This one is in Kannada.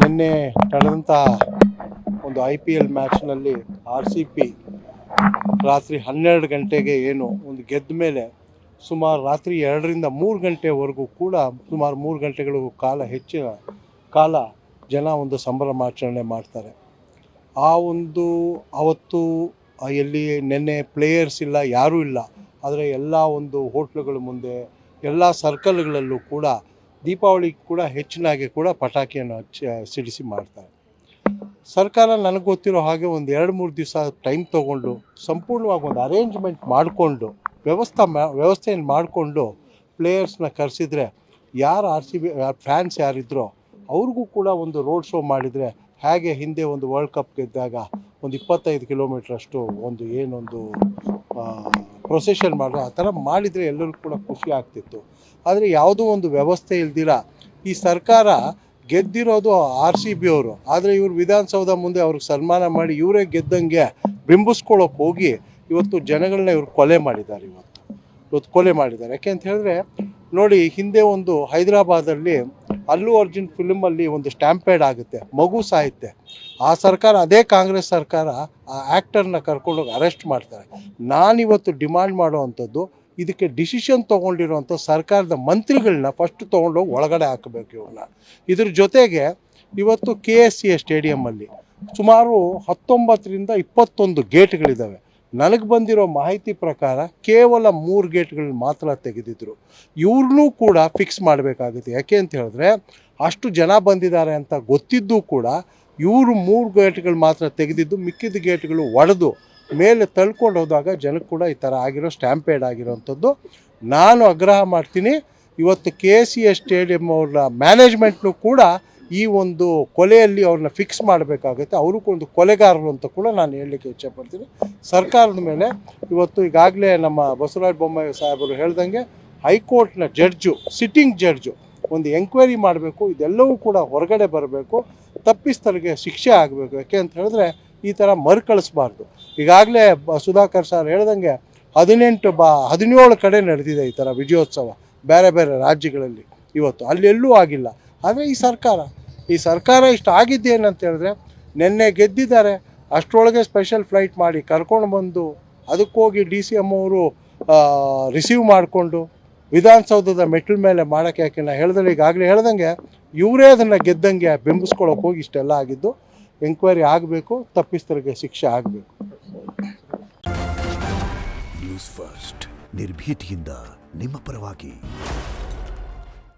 ನಿನ್ನೆ ನಡೆದಂಥ ಒಂದು IPL ಮ್ಯಾಚ್ನಲ್ಲಿ RCB ರಾತ್ರಿ 12 ಗಂಟೆಗೆ ಏನು ಒಂದು ಗೆದ್ದ ಮೇಲೆ ಸುಮಾರು ರಾತ್ರಿ 2 ರಿಂದ 3 ಗಂಟೆವರೆಗೂ ಕೂಡ ಸುಮಾರು 3 ಗಂಟೆಗಳು ಹೆಚ್ಚಿನ ಕಾಲ ಜನ ಒಂದು ಸಂಭ್ರಮಾಚರಣೆ ಮಾಡ್ತಾರೆ. ಅವತ್ತು ಎಲ್ಲಿ ನಿನ್ನೆ ಪ್ಲೇಯರ್ಸ್ ಇಲ್ಲ, ಯಾರೂ ಇಲ್ಲ, ಆದರೆ ಎಲ್ಲ ಒಂದು ಹೋಟ್ಲುಗಳ ಮುಂದೆ ಎಲ್ಲ ಸರ್ಕಲ್ಗಳಲ್ಲೂ ಕೂಡ ದೀಪಾವಳಿ ಕೂಡ ಹೆಚ್ಚಿನಾಗಿ ಕೂಡ ಪಟಾಕಿಯನ್ನು ಸಿಡಿಸಿ ಮಾಡ್ತಾರೆ. ಸರ್ಕಾರ ನನಗೆ ಗೊತ್ತಿರೋ ಹಾಗೆ ಒಂದು 2-3 ದಿವಸ ಟೈಮ್ ತೊಗೊಂಡು ಸಂಪೂರ್ಣವಾಗಿ ಒಂದು ಅರೇಂಜ್ಮೆಂಟ್ ಮಾಡಿಕೊಂಡು ವ್ಯವಸ್ಥೆಯನ್ನು ಮಾಡಿಕೊಂಡು ಪ್ಲೇಯರ್ಸ್ನ ಕರೆಸಿದರೆ ಯಾರು RCB ಫ್ಯಾನ್ಸ್ ಯಾರಿದ್ರೋ ಅವ್ರಿಗೂ ಕೂಡ ಒಂದು ರೋಡ್ ಶೋ ಮಾಡಿದರೆ ಹೇಗೆ ಹಿಂದೆ ಒಂದು ವರ್ಲ್ಡ್ ಕಪ್ ಗೆದ್ದಾಗ ಒಂದು 25 ಕಿಲೋಮೀಟ್ರಷ್ಟು ಒಂದು ಪ್ರೊಸೆಷನ್ ಮಾಡೋ ಆ ಥರ ಮಾಡಿದರೆ ಎಲ್ಲರಿಗೂ ಕೂಡ ಖುಷಿ ಆಗ್ತಿತ್ತು. ಆದರೆ ಯಾವುದೋ ಒಂದು ವ್ಯವಸ್ಥೆ ಇಲ್ದಿರ ಈ ಸರ್ಕಾರ ಗೆದ್ದಿರೋದು RCB ಅವರು, ಆದರೆ ಇವರು ವಿಧಾನಸೌಧ ಮುಂದೆ ಅವ್ರಿಗೆ ಸನ್ಮಾನ ಮಾಡಿ ಇವರೇ ಗೆದ್ದಂಗೆ ಬಿಂಬಿಸ್ಕೊಳ್ಳೋಕೆ ಹೋಗಿ ಇವತ್ತು ಜನಗಳನ್ನ ಇವರು ಕೊಲೆ ಮಾಡಿದ್ದಾರೆ. ಇವತ್ತು ಕೊಲೆ ಮಾಡಿದ್ದಾರೆ. ಯಾಕೆ ಅಂತ ಹೇಳಿದ್ರೆ ನೋಡಿ, ಹಿಂದೆ ಒಂದು ಹೈದರಾಬಾದಲ್ಲಿ ಅಲ್ಲು ಅರ್ಜುನ್ ಫಿಲ್ಮಲ್ಲಿ ಒಂದು ಸ್ಟ್ಯಾಂಪೇಡ್ ಆಗುತ್ತೆ, ಮಗು ಸಾಯುತ್ತೆ. ಆ ಸರ್ಕಾರ, ಅದೇ ಕಾಂಗ್ರೆಸ್ ಸರ್ಕಾರ, ಆ ಆ್ಯಕ್ಟರ್ನ ಕರ್ಕೊಂಡೋಗಿ ಅರೆಸ್ಟ್ ಮಾಡ್ತಾರೆ. ನಾನಿವತ್ತು ಡಿಮಾಂಡ್ ಮಾಡೋವಂಥದ್ದು, ಇದಕ್ಕೆ ಡಿಸಿಷನ್ ತೊಗೊಂಡಿರೋವಂಥ ಸರ್ಕಾರದ ಮಂತ್ರಿಗಳನ್ನ ಫಸ್ಟ್ ತೊಗೊಂಡೋಗಿ ಒಳಗಡೆ ಹಾಕಬೇಕು ಇವ್ರನ್ನ. ಇದ್ರ ಜೊತೆಗೆ ಇವತ್ತು KSCA ಸ್ಟೇಡಿಯಮ್ಮಲ್ಲಿ ಸುಮಾರು 19 ರಿಂದ 21 ಗೇಟ್ಗಳಿದ್ದಾವೆ. ನನಗೆ ಬಂದಿರೋ ಮಾಹಿತಿ ಪ್ರಕಾರ ಕೇವಲ 3 ಗೇಟ್ಗಳನ್ನ ಮಾತ್ರ ತೆಗೆದಿದ್ರು. ಇವ್ರನ್ನೂ ಕೂಡ ಫಿಕ್ಸ್ ಮಾಡಬೇಕಾಗುತ್ತೆ. ಯಾಕೆ ಅಂತ ಹೇಳಿದ್ರೆ ಅಷ್ಟು ಜನ ಬಂದಿದ್ದಾರೆ ಅಂತ ಗೊತ್ತಿದ್ದು ಕೂಡ ಇವರು 3 ಗೇಟ್ಗಳು ಮಾತ್ರ ತೆಗೆದಿದ್ದು, ಮಿಕ್ಕಿದ ಗೇಟ್ಗಳು ಒಡೆದು ಮೇಲೆ ತಳ್ಕೊಂಡು ಹೋದಾಗ ಜನಕ್ಕೆ ಕೂಡ ಈ ಥರ ಆಗಿರೋ ಸ್ಟ್ಯಾಂಪೇಡ್ ಆಗಿರೋವಂಥದ್ದು. ನಾನು ಆಗ್ರಹ ಮಾಡ್ತೀನಿ, ಇವತ್ತು KSCA ಸ್ಟೇಡಿಯಂ ಅವ್ರ ಮ್ಯಾನೇಜ್ಮೆಂಟ್ನು ಕೂಡ ಈ ಒಂದು ಕೊಲೆಯಲ್ಲಿ ಅವ್ರನ್ನ ಫಿಕ್ಸ್ ಮಾಡಬೇಕಾಗುತ್ತೆ. ಅವರು ಒಂದು ಕೊಲೆಗಾರರು ಅಂತ ಕೂಡ ನಾನು ಹೇಳಲಿಕ್ಕೆ ಇಚ್ಛೆಪಡ್ತೀನಿ. ಸರ್ಕಾರದ ಮೇಲೆ ಇವತ್ತು ಈಗಾಗಲೇ ನಮ್ಮ ಬಸವರಾಜ ಬೊಮ್ಮಾಯಿ ಸಾಹೇಬರು ಹೇಳ್ದಂಗೆ ಹೈಕೋರ್ಟ್ನ ಸಿಟ್ಟಿಂಗ್ ಜಡ್ಜು ಒಂದು ಎಂಕ್ವೈರಿ ಮಾಡಬೇಕು. ಇದೆಲ್ಲವೂ ಕೂಡ ಹೊರಗಡೆ ಬರಬೇಕು, ತಪ್ಪಿಸ್ಥರಿಗೆ ಶಿಕ್ಷೆ ಆಗಬೇಕು. ಯಾಕೆ ಅಂತ ಹೇಳಿದ್ರೆ ಈ ಥರ ಮರುಕಳಿಸ್ಬಾರ್ದು. ಈಗಾಗಲೇ ಸುಧಾಕರ್ ಸರ್ ಹೇಳ್ದಂಗೆ 17 ಕಡೆ ನಡೆದಿದೆ ಈ ಥರ ವಿಜಯೋತ್ಸವ ಬೇರೆ ಬೇರೆ ರಾಜ್ಯಗಳಲ್ಲಿ. ಇವತ್ತು ಅಲ್ಲೆಲ್ಲೂ ಆಗಿಲ್ಲ. ಆದರೆ ಈ ಸರ್ಕಾರ ಇಷ್ಟು ಆಗಿದ್ದೇನಂತ ಹೇಳಿದ್ರೆ, ನಿನ್ನೆ ಗೆದ್ದಿದ್ದಾರೆ, ಅಷ್ಟರೊಳಗೆ ಸ್ಪೆಷಲ್ ಫ್ಲೈಟ್ ಮಾಡಿ ಕರ್ಕೊಂಡು ಬಂದು ಅದಕ್ಕೋಗಿ DCM ಅವರು ರಿಸೀವ್ ಮಾಡಿಕೊಂಡು ವಿಧಾನಸೌಧದ ಮೆಟ್ಲ ಮೇಲೆ ಮಾಡೋಕ್ಕೆ, ಯಾಕೆ ನಾ ಈಗಾಗಲೇ ಹೇಳ್ದಂಗೆ ಇವರೇ ಅದನ್ನು ಗೆದ್ದಂಗೆ ಬಿಂಬಿಸ್ಕೊಳ್ಳೋಕೆ ಹೋಗಿ ಇಷ್ಟೆಲ್ಲ ಆಗಿದ್ದು. ಎಂಕ್ವೈರಿ ಆಗಬೇಕು, ತಪ್ಪಿಸ್ಥರಿಗೆ ಶಿಕ್ಷೆ ಆಗಬೇಕು. ನ್ಯೂಸ್ ಫಸ್ಟ್, ನಿರ್ಭೀತಿಯಿಂದ ನಿಮ್ಮ ಪರವಾಗಿ.